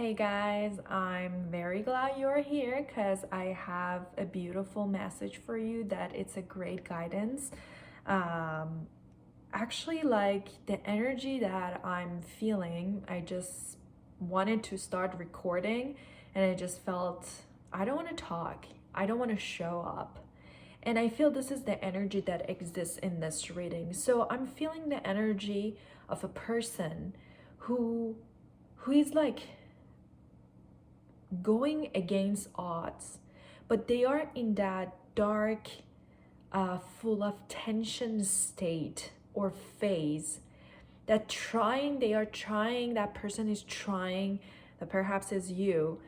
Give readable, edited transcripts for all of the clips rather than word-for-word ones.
Hey guys, I'm very glad you're here because I have a beautiful message for you that it's a great guidance. Um, Actually, like the energy that I'm feeling, I just wanted to start recording and I just felt I don't want to talk, I don't want to show up. And I feel this is the energy that exists in this reading. So I'm feeling the energy of a person who who is like going against odds, but they are in that dark, full of tension state or phase that that person is trying, that perhaps is you,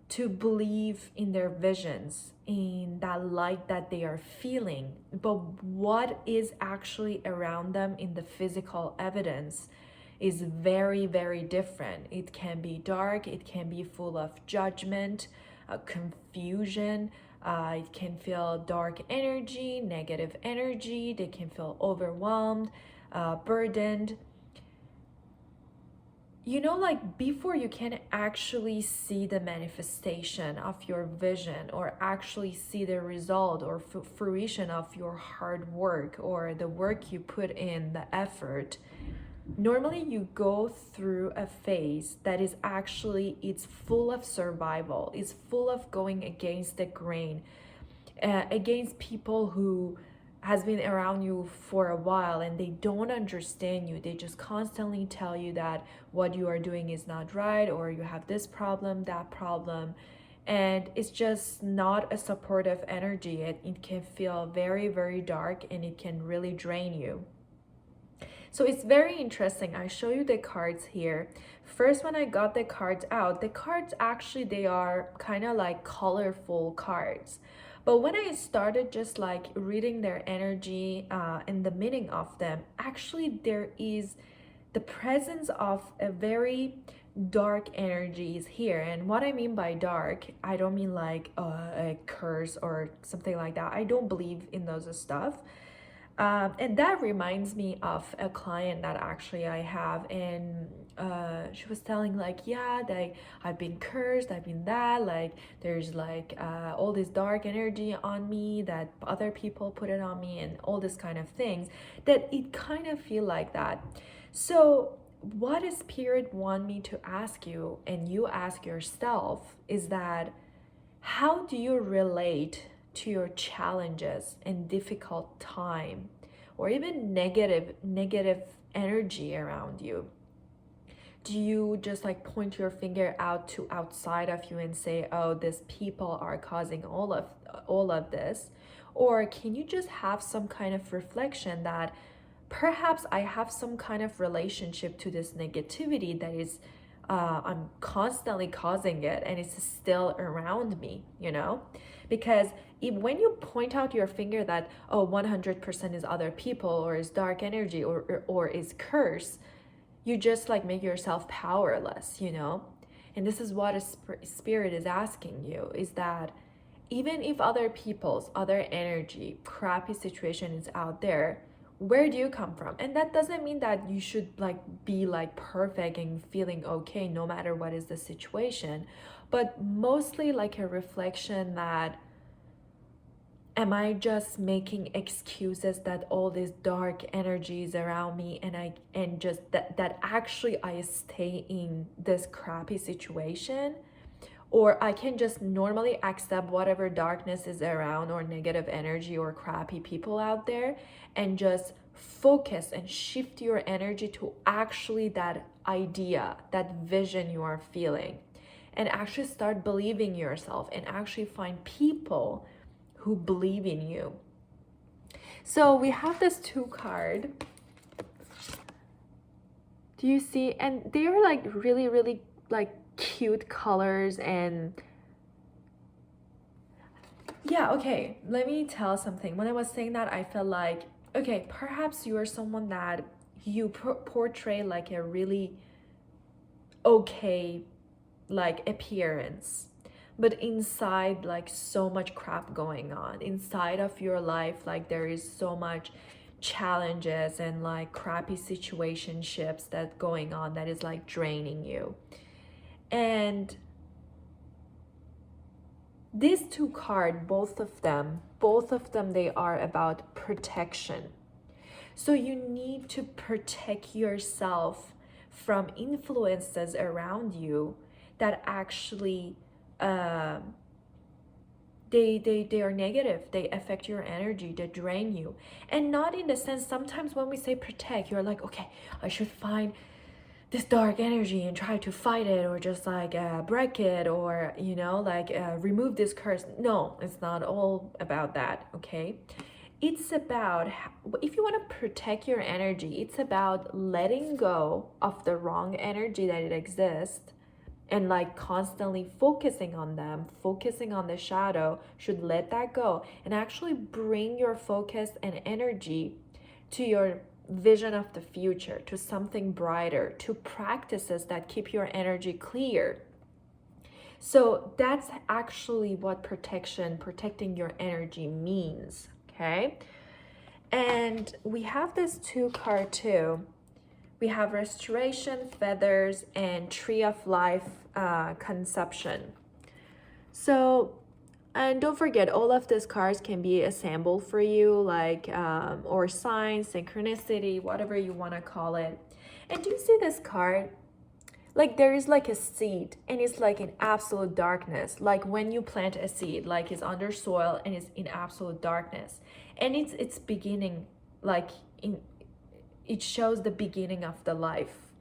to believe in their visions, in that light that they are feeling. But what is actually around them in the physical evidence is very, very different. It can be dark, it can be full of judgment, confusion. It can feel dark energy, negative energy. They can feel overwhelmed, burdened. Like before you can actually see the manifestation of your vision or actually see the result or fruition of your hard work or the work you put in, the effort, normally you go through a phase that is actually, it's full of survival, it's full of going against the grain, against people who has been around you for a while and they don't understand you. They just constantly tell you that what you are doing is not right, or you have this problem, that problem, and it's just not a supportive energy. It can feel very, very dark and it can really drain you. So it's very interesting. I show you the cards here. First, when I got the cards out, the cards actually, they are kind of like colorful cards. But when I started just like reading their energy and the meaning of them, actually there is the presence of a very dark energies here. And what I mean by dark, I don't mean like a curse or something like that. I don't believe in those stuff. And that reminds me of a client that actually I have, and she was telling like, yeah, I've been cursed, I've been that, like there's like all this dark energy on me that other people put it on me, and all this kind of things that it kind of feel like that. So what is spirit want me to ask you, and you ask yourself, is that how do you relate to your challenges and difficult time, or even negative energy around you? Do you just like point your finger out to outside of you and say, oh, these people are causing all of this? Or can you just have some kind of reflection that perhaps I have some kind of relationship to this negativity that is I'm constantly causing it and it's still around me, because when you point out your finger that, oh, 100% is other people, or is dark energy, or is curse, you just like make yourself powerless, and this is what a spirit is asking you, is that even if other people's other energy, crappy situation is out there, where do you come from? And that doesn't mean that you should like be like perfect and feeling okay no matter what is the situation, but mostly like a reflection that, am I just making excuses that all these dark energies around me, and just that actually I stay in this crappy situation? Or I can just normally accept whatever darkness is around, or negative energy, or crappy people out there, and just focus and shift your energy to actually that idea, that vision you are feeling, and actually start believing yourself, and actually find people who believe in you. So we have this 2 card. Do you see? And they are like really, really like cute colors. And yeah, okay, let me tell something. When I was saying that, I felt like, okay, perhaps you are someone that you portray like a really okay like appearance, but inside like so much crap going on inside of your life. Like there is so much challenges and like crappy situationships that going on that is like draining you. And these two cards, both of them, they are about protection. So you need to protect yourself from influences around you that actually they are negative. They affect your energy, they drain you. And not in the sense, sometimes when we say protect, you're like, okay, I should find this dark energy and try to fight it, or just like break it, or remove this curse. No, it's not all about that. Okay, it's about, if you want to protect your energy, it's about letting go of the wrong energy that it exists, and like constantly focusing on them, focusing on the shadow. Should let that go and actually bring your focus and energy to your vision of the future, to something brighter, to practices that keep your energy clear. So that's actually what protecting your energy means. Okay, and we have this two card too. We have restoration, feathers, and tree of life, conception. So, and don't forget, all of these cards can be assembled for you, like or signs, synchronicity, whatever you want to call it. And do you see this card? Like there is like a seed, and it's like in absolute darkness. Like when you plant a seed, like it's under soil and it's in absolute darkness, and it's beginning, like in, it shows the beginning of the life.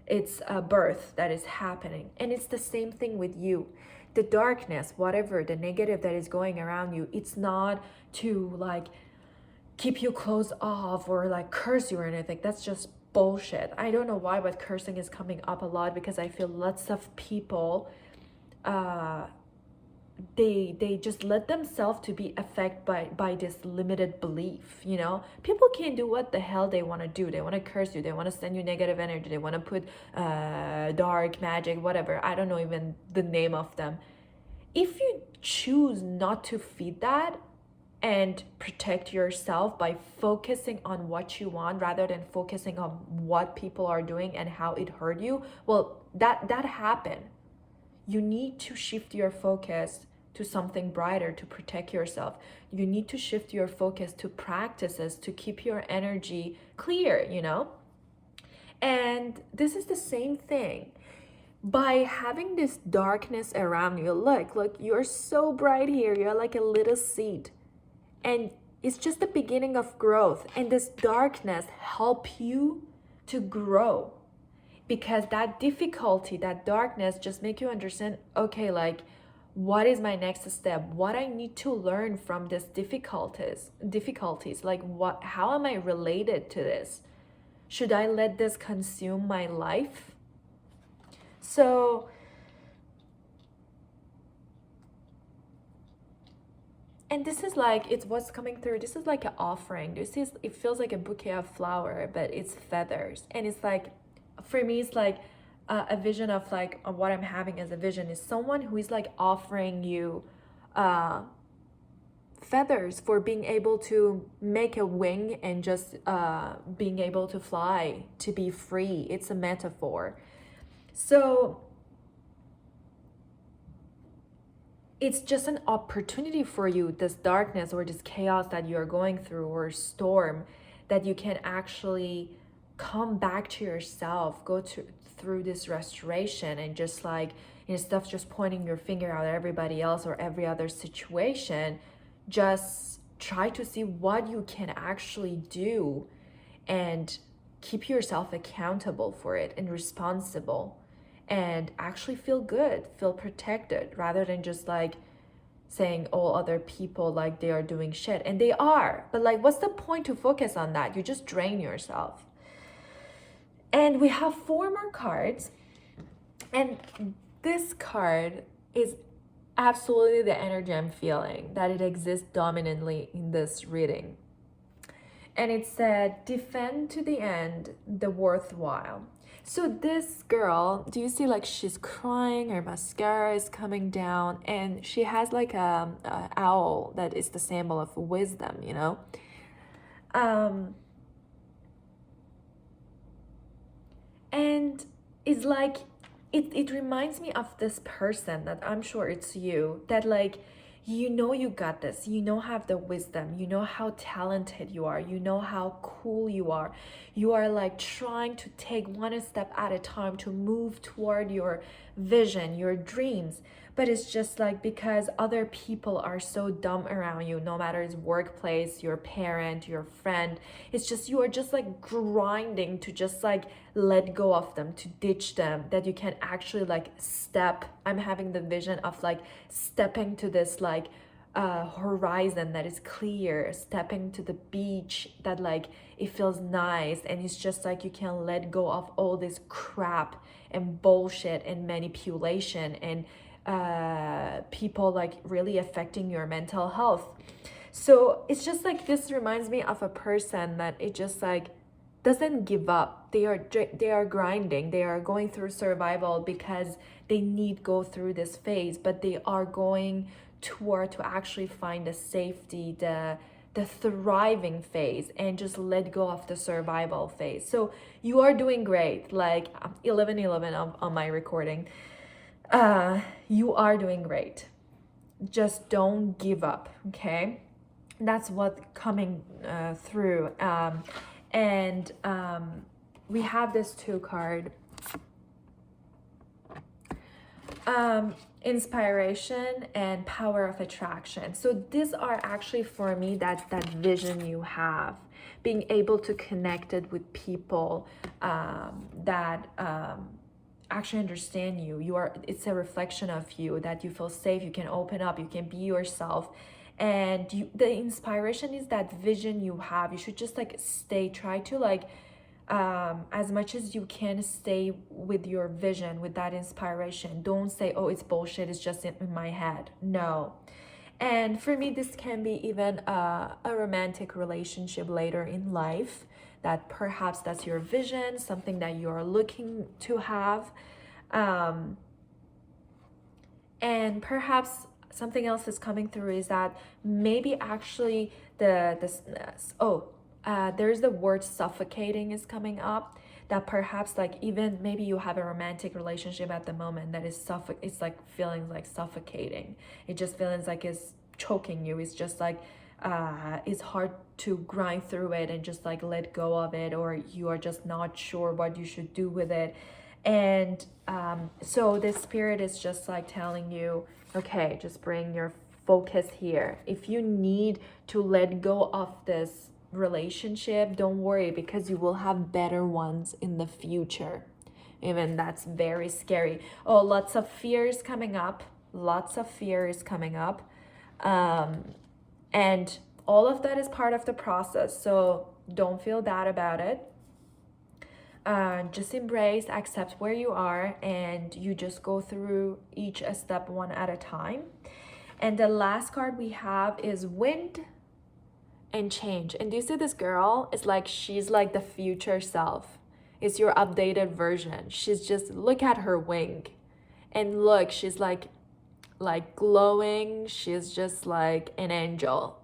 It's a birth that is happening. And it's the same thing with you. The darkness, whatever the negative that is going around you, it's not to like keep you closed off or like curse you or anything. That's just bullshit. I don't know why, but cursing is coming up a lot, because I feel lots of people they just let themselves to be affected by this limited belief. People can do what the hell they want to do. They want to curse you, they want to send you negative energy, they want to put dark magic, whatever. I don't know even the name of them. If you choose not to feed that and protect yourself by focusing on what you want rather than focusing on what people are doing and how it hurt you, well, that happened. You need to shift your focus to something brighter to protect yourself. You need to shift your focus to practices to keep your energy clear, And this is the same thing. By having this darkness around you, look, you're so bright here. You're like a little seed. And it's just the beginning of growth. And this darkness help you to grow. Because that difficulty, that darkness just make you understand, okay, like what is my next step? What I need to learn from this difficulties, like how am I related to this? Should I let this consume my life? So, and this is like, it's what's coming through. This is like an offering. This is, it feels like a bouquet of flower, but it's feathers. And it's like, for me, it's like a vision of like what I'm having as a vision is someone who is like offering you feathers for being able to make a wing and just being able to fly, to be free. It's a metaphor. So it's just an opportunity for you, this darkness or this chaos that you're going through, or storm, that you can actually come back to yourself, through this restoration, and just like, instead of just pointing your finger out at everybody else or every other situation, just try to see what you can actually do and keep yourself accountable for it and responsible, and actually feel good, feel protected, rather than just like saying all other people like they are doing shit, and they are, but like what's the point to focus on that? You just drain yourself. And we have 4 more cards, and this card is absolutely the energy I'm feeling, that it exists dominantly in this reading. And it said, defend to the end the worthwhile. So this girl, do you see like she's crying, her mascara is coming down, and she has like a owl that is the symbol of wisdom, and it's like it reminds me of this person that I'm sure it's you, that like, you know, you got this, you know, have the wisdom, you know how talented you are, you know how cool you are like trying to take one step at a time to move toward your vision, your dreams. But it's just like, because other people are so dumb around you, no matter it's workplace, your parent, your friend, it's just, you are just like grinding to just like let go of them, to ditch them, that you can actually like step. I'm having the vision of like stepping to this like horizon that is clear, stepping to the beach that like it feels nice, and it's just like you can let go of all this crap and bullshit and manipulation and people like really affecting your mental health. So it's just like, this reminds me of a person that it just like doesn't give up. They are grinding, they are going through survival because they need go through this phase, but they are going toward to actually find the safety, the thriving phase, and just let go of the survival phase. So you are doing great. Like 11:11 on my recording. You are doing great. Just don't give up, okay? That's what coming through. And we have this 2 card. Inspiration and power of attraction. So these are actually for me that vision you have, being able to connect it with people that actually understand you. It's a reflection of you, that you feel safe, you can open up, you can be yourself. And the inspiration is that vision you have. You should just like try to like as much as you can stay with your vision, with that inspiration. Don't say, oh, it's bullshit, it's just in my head. No. And for me, this can be even a romantic relationship later in life, that perhaps that's your vision, something that you're looking to have. And perhaps something else is coming through is that maybe actually there's the word suffocating is coming up, that perhaps like even maybe you have a romantic relationship at the moment that is it's like feeling like suffocating. It just feels like it's choking you. It's just like it's hard to grind through it and just like let go of it, or you are just not sure what you should do with it. And so the spirit is just like telling you, okay, just bring your focus here. If you need to let go of this relationship, don't worry, because you will have better ones in the future. Even that's very scary. Oh, lots of fears coming up. And all of that is part of the process, so don't feel bad about it. Just embrace, accept where you are, and you just go through each step one at a time. And the last card we have is wind and change. And do you see this girl? It's like she's like the future self. It's your updated version. She's just, look at her wing, and look, she's like glowing. She's just like an angel.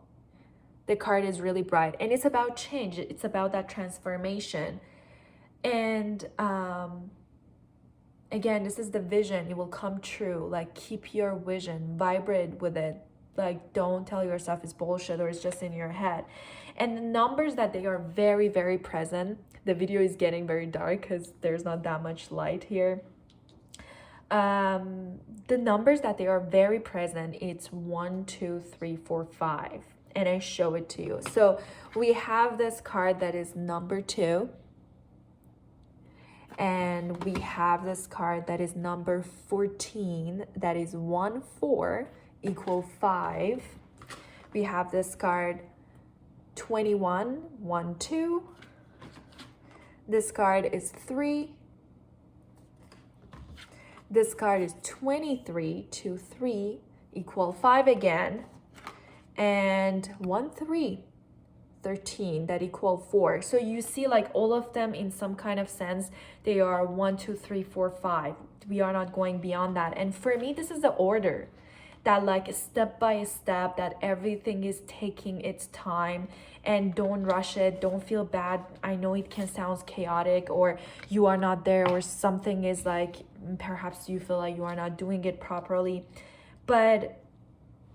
The card is really bright, and it's about change. It's about that transformation. And again, this is the vision. It will come true. Like, keep your vision, vibrate with it. Like, don't tell yourself it's bullshit or it's just in your head. And the numbers that they are very, very present. The video is getting very dark because there's not that much light here. The numbers that they are very present, it's 1, 2, 3, 4, 5. And I show it to you. So we have this card that is number 2. And we have this card that is number 14, that is 1, 4 equal 5. We have this card 21, 1, 2. This card is 3. This card is 23, 2, 3 equal 5 again. And 1, 3. 13, that equal 4. So you see, like, all of them in some kind of sense, they are 1, 2, 3, 4, 5. We are not going beyond that. And for me, this is the order. that like step by step, that everything is taking its time, and don't rush it. Don't feel bad. I know it can sound chaotic, or you are not there, or something is like, perhaps you feel like you are not doing it properly, but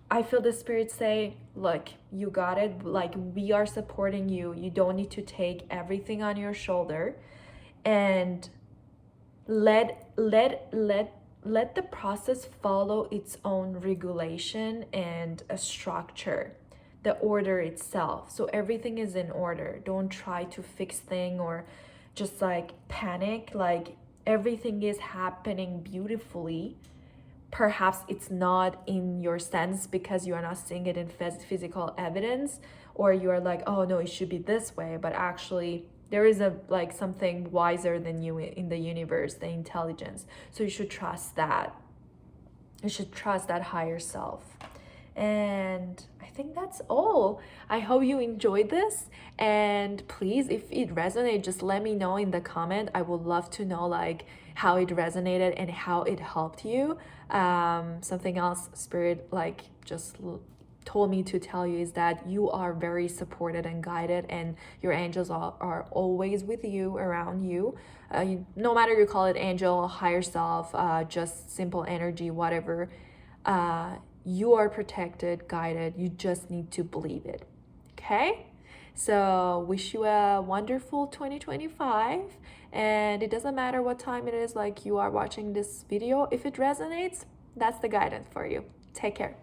I feel the spirit say, look, you got it. Like, we are supporting you. You don't need to take everything on your shoulder, and let the process follow its own regulation and a structure, the order itself. So everything is in order. Don't try to fix thing or just like panic. Like, everything is happening beautifully. Perhaps it's not in your sense because you are not seeing it in physical evidence, or you are like, oh no, it should be this way, but actually there is a like something wiser than you in the universe, the intelligence. So you should trust that. You should trust that higher self. And I think that's all. I hope you enjoyed this, and please, if it resonated, just let me know in the comment. I would love to know like how it resonated and how it helped you. Something else spirit like just told me to tell you is that you are very supported and guided, and your angels are always with you, around you. No matter you call it angel, higher self, just simple energy, whatever, you are protected, guided. You just need to believe it. Okay? So wish you a wonderful 2025. And it doesn't matter what time it is, like you are watching this video. If it resonates, that's the guidance for you. Take care.